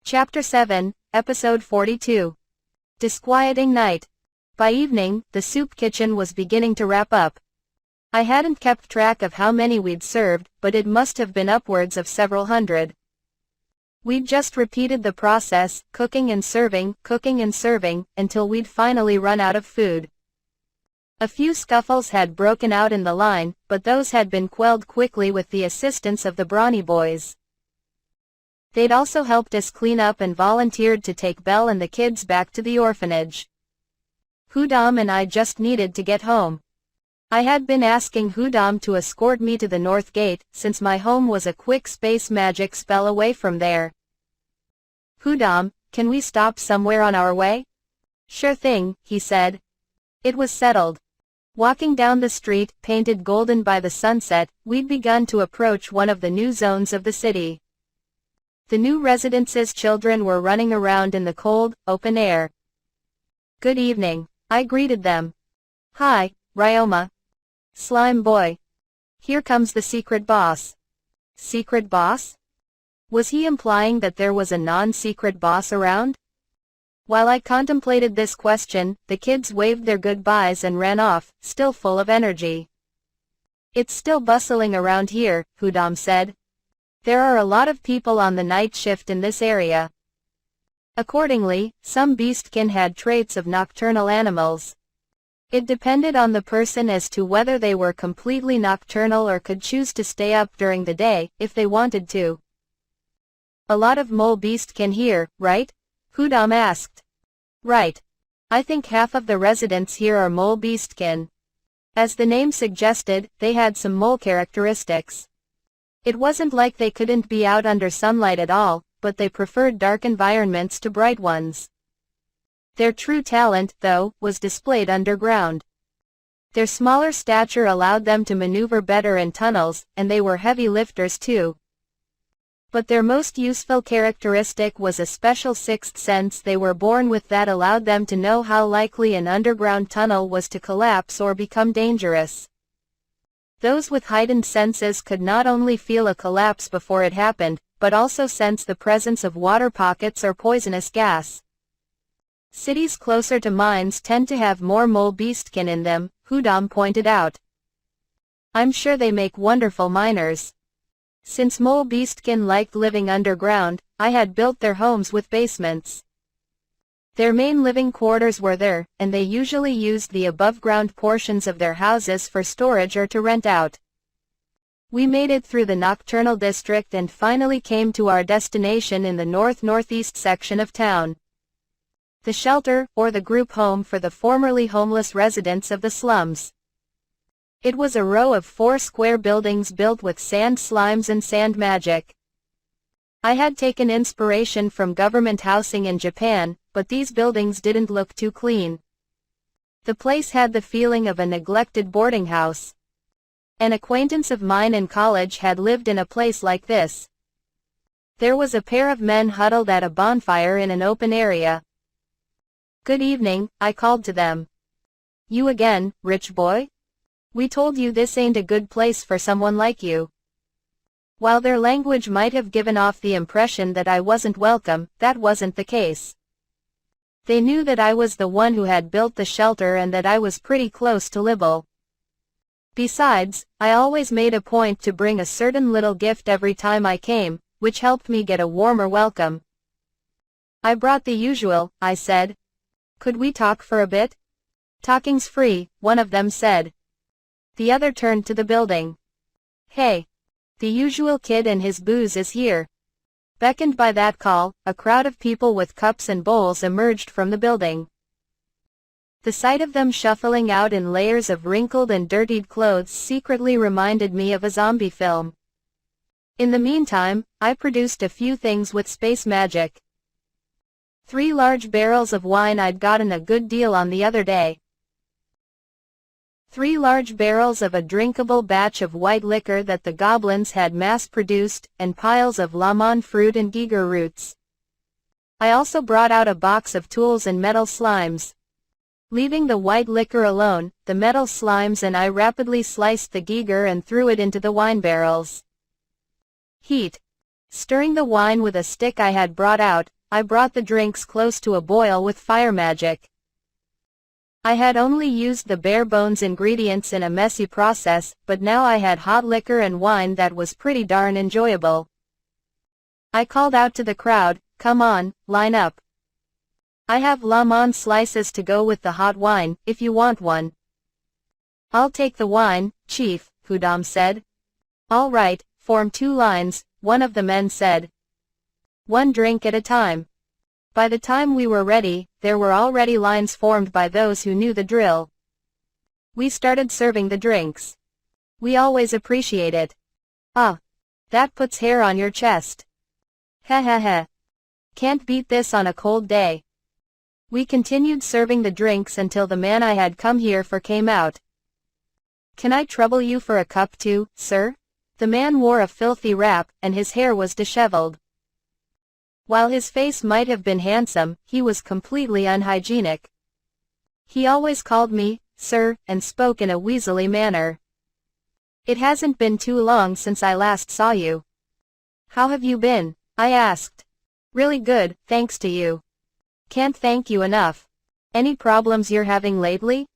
Chapter 7, Episode 42. Disquieting Night. By evening, the soup kitchen was beginning to wrap up. I hadn't kept track of how many we'd served, but it must have been upwards of several hundred. We'd just repeated the process, cooking and serving, until we'd finally run out of food. A few scuffles had broken out in the line, but those had been quelled quickly with the assistance of the brawny boys. They'd also helped us clean up and volunteered to take Belle and the kids back to the orphanage. Hudam and I just needed to get home. I had been asking Hudam to escort me to the north gate, since my home was a quick space magic spell away from there. Hudam, can we stop somewhere on our way? Sure thing, he said. It was settled. Walking down the street, painted golden by the sunset, we'd begun to approach one of the new zones of the city. The new residence's children were running around in the cold, open air. Good evening, I greeted them. Hi, Ryoma. Slime boy. Here comes the secret boss. Secret boss? Was he implying that there was a non-secret boss around? While I contemplated this question, the kids waved their goodbyes and ran off, still full of energy. It's still bustling around here, Hudam said. There are a lot of people on the night shift in this area. Accordingly, some beastkin had traits of nocturnal animals. It depended on the person as to whether they were completely nocturnal or could choose to stay up during the day, if they wanted to. A lot of mole beastkin here, right? Hudam asked. Right. I think half of the residents here are mole beastkin. As the name suggested, they had some mole characteristics. It wasn't like they couldn't be out under sunlight at all, but they preferred dark environments to bright ones. Their true talent, though, was displayed underground. Their smaller stature allowed them to maneuver better in tunnels, and they were heavy lifters too. But their most useful characteristic was a special sixth sense they were born with that allowed them to know how likely an underground tunnel was to collapse or become dangerous. Those with heightened senses could not only feel a collapse before it happened, but also sense the presence of water pockets or poisonous gas. Cities closer to mines tend to have more mole beastkin in them, Hudam pointed out. I'm sure they make wonderful miners. Since mole beastkin liked living underground, I had built their homes with basements. Their main living quarters were there, and they usually used the above-ground portions of their houses for storage or to rent out. We made it through the nocturnal district and finally came to our destination in the north-northeast section of town. The shelter, or the group home for the formerly homeless residents of the slums. It was a row of 4 square buildings built with sand slimes and sand magic. I had taken inspiration from government housing in Japan, but these buildings didn't look too clean. The place had the feeling of a neglected boarding house. An acquaintance of mine in college had lived in a place like this. There was a pair of men huddled at a bonfire in an open area. Good evening, I called to them. You again, rich boy? We told you this ain't a good place for someone like you. While their language might have given off the impression that I wasn't welcome, that wasn't the case. They knew that I was the one who had built the shelter and that I was pretty close to Libel. Besides, I always made a point to bring a certain little gift every time I came, which helped me get a warmer welcome. I brought the usual, I said. Could we talk for a bit? Talking's free, one of them said. The other turned to the building. Hey. The usual kid and his booze is here. Beckoned by that call, a crowd of people with cups and bowls emerged from the building. The sight of them shuffling out in layers of wrinkled and dirtied clothes secretly reminded me of a zombie film. In the meantime, I produced a few things with space magic. 3 large barrels of wine I'd gotten a good deal on the other day. 3 large barrels of a drinkable batch of white liquor that the goblins had mass-produced, and piles of lemon fruit and giger roots. I also brought out a box of tools and metal slimes. Leaving the white liquor alone, the metal slimes and I rapidly sliced the giger and threw it into the wine barrels. Heat. Stirring the wine with a stick I had brought out, I brought the drinks close to a boil with fire magic. I had only used the bare bones ingredients in a messy process, but now I had hot liquor and wine that was pretty darn enjoyable. I called out to the crowd, "Come on, line up. I have lemon slices to go with the hot wine, if you want one." "I'll take the wine, Chief," Hudam said. "All right, form two lines," one of the men said. "One drink at a time." By the time we were ready, there were already lines formed by those who knew the drill. We started serving the drinks. "We always appreciate it." "Ah. That puts hair on your chest." "Heh heh heh. Can't beat this on a cold day." We continued serving the drinks until the man I had come here for came out. "Can I trouble you for a cup too, sir?" The man wore a filthy wrap, and his hair was disheveled. While his face might have been handsome, he was completely unhygienic. He always called me, sir, and spoke in a weaselly manner. "It hasn't been too long since I last saw you." "How have you been?" I asked. "Really good, thanks to you." "Can't thank you enough. Any problems you're having lately?"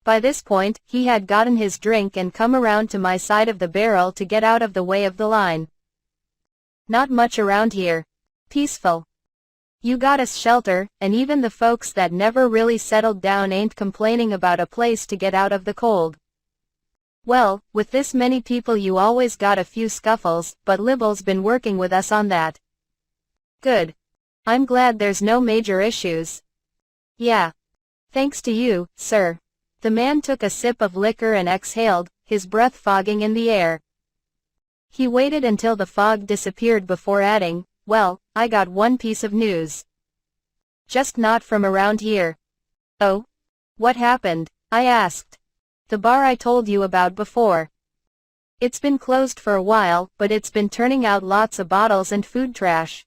By this point, he had gotten his drink and come around to my side of the barrel to get out of the way of the line. "Not much around here. Peaceful. You got us shelter, and even the folks that never really settled down ain't complaining about a place to get out of the cold." "Well, with this many people you always got a few scuffles, but Libble's been working with us on that." "Good. I'm glad there's no major issues." "Yeah. Thanks to you, sir." The man took a sip of liquor and exhaled, his breath fogging in the air. He waited until the fog disappeared before adding, "Well, I got one piece of news. Just not from around here." "Oh? What happened?" I asked. "The bar I told you about before. It's been closed for a while, but it's been turning out lots of bottles and food trash.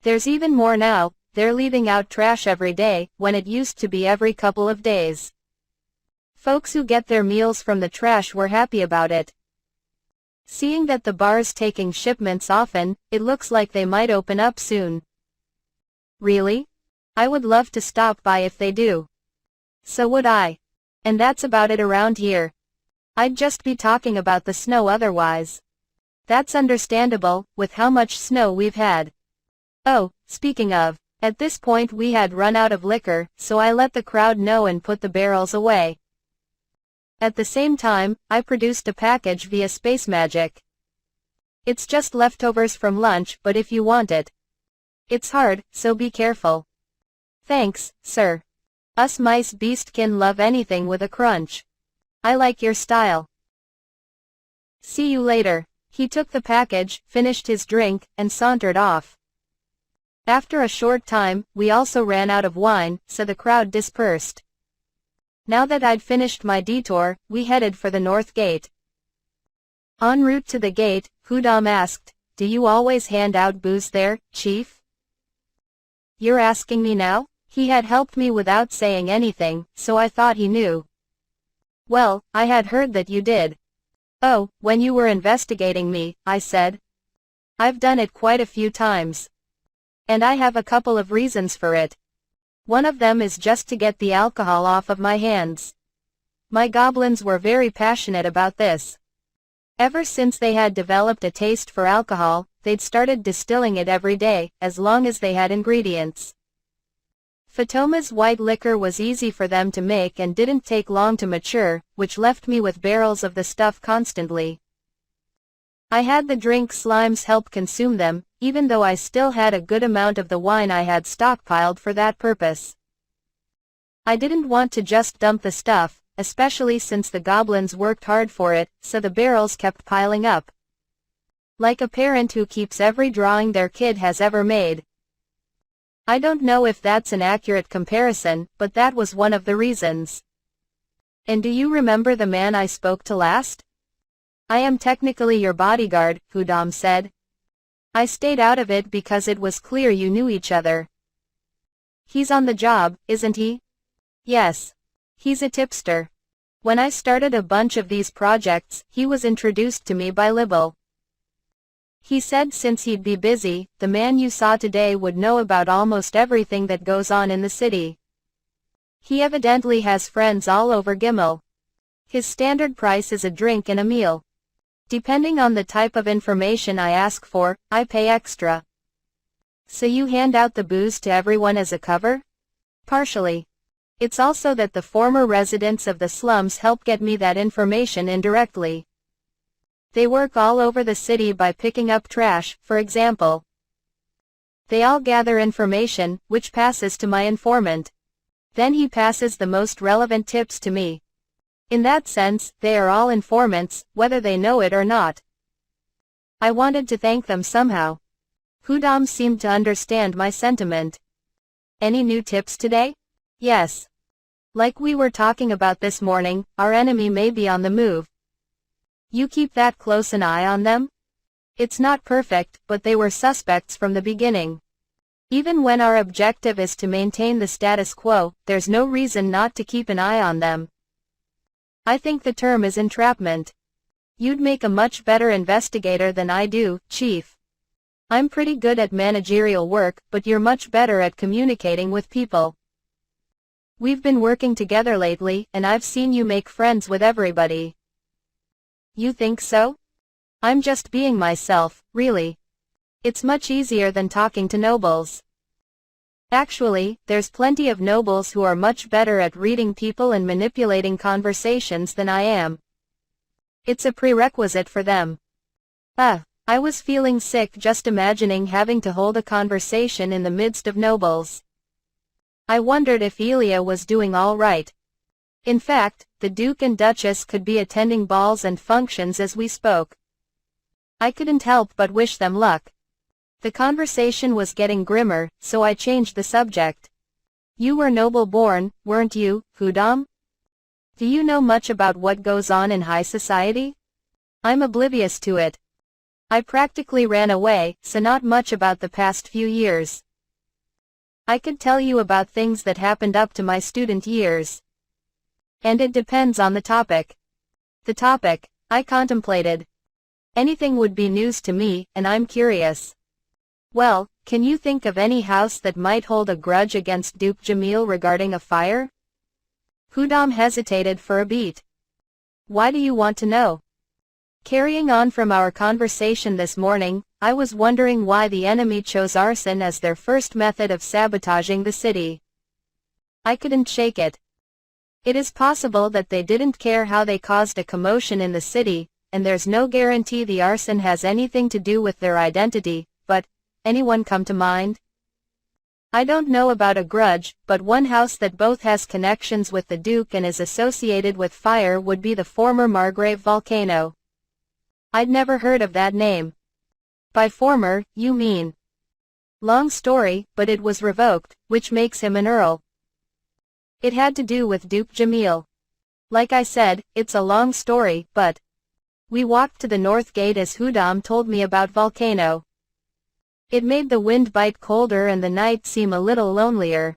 There's even more now, they're leaving out trash every day, when it used to be every couple of days. Folks who get their meals from the trash were happy about it. Seeing that the bar's taking shipments often, it looks like they might open up soon." "Really? I would love to stop by if they do." "So would I. And that's about it around here. I'd just be talking about the snow otherwise." "That's understandable, with how much snow we've had." "Oh, speaking of, at this point we had run out of liquor, so I let the crowd know and put the barrels away. At the same time, I produced a package via space magic. It's just leftovers from lunch, but if you want it. It's hard, so be careful." "Thanks, sir. Us mice beastkin love anything with a crunch. I like your style." "See you later." He took the package, finished his drink, and sauntered off. After a short time, we also ran out of wine, so the crowd dispersed. Now that I'd finished my detour, we headed for the north gate. En route to the gate, Hudam asked, "Do you always hand out booze there, Chief?" "You're asking me now?" He had helped me without saying anything, so I thought he knew. "Well, I had heard that you did." "Oh, when you were investigating me," I said. "I've done it quite a few times. And I have a couple of reasons for it. One of them is just to get the alcohol off of my hands. My goblins were very passionate about this. Ever since they had developed a taste for alcohol, they'd started distilling it every day, as long as they had ingredients. Fatoma's white liquor was easy for them to make and didn't take long to mature, which left me with barrels of the stuff constantly. I had the drink slimes help consume them, even though I still had a good amount of the wine I had stockpiled for that purpose. I didn't want to just dump the stuff, especially since the goblins worked hard for it, so the barrels kept piling up. Like a parent who keeps every drawing their kid has ever made. I don't know if that's an accurate comparison, but that was one of the reasons. "And do you remember the man I spoke to last?" "I am technically your bodyguard," Hudam said. "I stayed out of it because it was clear you knew each other." "He's on the job, isn't he?" "Yes. He's a tipster. When I started a bunch of these projects, he was introduced to me by Libble." He said since he'd be busy, the man you saw today would know about almost everything that goes on in the city. He evidently has friends all over Gimel. His standard price is a drink and a meal. Depending on the type of information I ask for, I pay extra. So you hand out the booze to everyone as a cover? Partially. It's also that the former residents of the slums help get me that information indirectly. They work all over the city by picking up trash, for example. They all gather information, which passes to my informant. Then he passes the most relevant tips to me. In that sense, they are all informants, whether they know it or not. I wanted to thank them somehow. Hudam seemed to understand my sentiment. Any new tips today? Yes. Like we were talking about this morning, our enemy may be on the move. You keep that close an eye on them? It's not perfect, but they were suspects from the beginning. Even when our objective is to maintain the status quo, there's no reason not to keep an eye on them. I think the term is entrapment. You'd make a much better investigator than I do, Chief. I'm pretty good at managerial work, but you're much better at communicating with people. We've been working together lately, and I've seen you make friends with everybody. You think so? I'm just being myself, really. It's much easier than talking to nobles. Actually, there's plenty of nobles who are much better at reading people and manipulating conversations than I am. It's a prerequisite for them. I was feeling sick just imagining having to hold a conversation in the midst of nobles. I wondered if Elia was doing all right. In fact, the Duke and Duchess could be attending balls and functions as we spoke. I couldn't help but wish them luck. The conversation was getting grimmer, so I changed the subject. You were noble-born, weren't you, Hudam? Do you know much about what goes on in high society? I'm oblivious to it. I practically ran away, so not much about the past few years. I could tell you about things that happened up to my student years. And it depends on the topic. The topic, I contemplated. Anything would be news to me, and I'm curious. Well, can you think of any house that might hold a grudge against Duke Jamil regarding a fire? Hudam hesitated for a beat. Why do you want to know? Carrying on from our conversation this morning, I was wondering why the enemy chose arson as their first method of sabotaging the city. I couldn't shake it. It is possible that they didn't care how they caused a commotion in the city, and there's no guarantee the arson has anything to do with their identity, but, anyone come to mind? I don't know about a grudge, but one house that both has connections with the Duke and is associated with fire would be the former Margrave volcano. I'd never heard of that name. By former, you mean. Long story, but it was revoked, which makes him an earl. It had to do with Duke Jamil. Like I said, it's a long story, but we walked to the north gate as Hudam told me about volcano. It made the wind bite colder and the night seem a little lonelier.